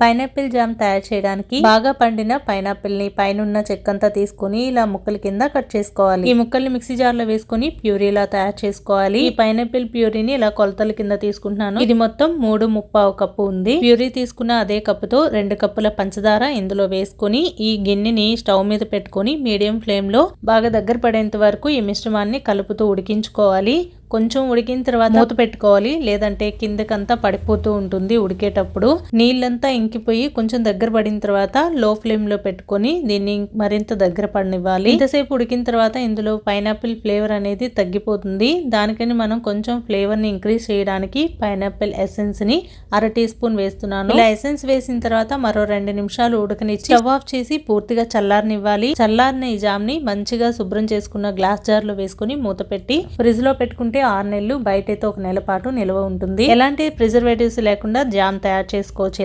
Pineapple jam తయారు చేయడానికి బాగా పండిన పైనాపిల్ ని పైనున్న చెక్కంతా తీసుకుని ఇలా ముక్కల కింద కట్ చేసుకోవాలి. ఈ ముక్కల్ని మిక్సీ జార్ లో వేసుకుని ప్యూరీలా తయారు చేసుకోవాలి. ఈ పైనాపిల్ ప్యూరీని ఇలా కొలతల కింద తీసుకుంటున్నాను. ఇది మొత్తం 3/3 కప్పు ఉంది. ప్యూరీ తీసుకున్న అదే కప్పుతో 2 కప్పుల పంచదార ఇందులో వేసుకుని ఈ గిన్నెని స్టవ్ మీద పెట్టుకుని మీడియం ఫ్లేమ్ లో బాగా దగ్గర పడేంత వరకు ఈ మిశ్రమాన్ని కలుపుతూ ఉడికించుకోవాలి. కొంచెం ఉడికిన తర్వాత మూత పెట్టుకోవాలి, లేదంటే కిందకంతా పడిపోతూ ఉంటుంది. ఉడికేటప్పుడు నీళ్ళంతా ఇంకిపోయి కొంచెం దగ్గర పడిన తర్వాత లో ఫ్లేమ్ లో పెట్టుకొని దీన్ని మరింత దగ్గర పడనివ్వాలి. ఇంతసేపు ఉడికిన తర్వాత ఇందులో పైనాపిల్ ఫ్లేవర్ అనేది తగ్గిపోతుంది. దానికని మనం కొంచెం ఫ్లేవర్ ని ఇంక్రీజ్ చేయడానికి పైనాపిల్ ఎసెన్స్ ని 1/2 టీ స్పూన్ వేస్తున్నాను. ఇలా ఎసెన్స్ వేసిన తర్వాత మరో 2 నిమిషాలు ఉడకనిచ్చి స్టవ్ ఆఫ్ చేసి పూర్తిగా చల్లారనివ్వాలి. చల్లారిన ఈ జామ్ ని మంచిగా శుభ్రం చేసుకున్న గ్లాస్ జార్ లో వేసుకుని మూత పెట్టి ఫ్రిడ్జ్ లో పెట్టుకుంటే 6 నెలలు, బయటైతే 1 నెల పాటు నిల్వ ఉంటుంది. ఎలాంటి ప్రిజర్వేటివ్స్ లేకుండా జామ్ తయారు చేసుకోవచ్చు.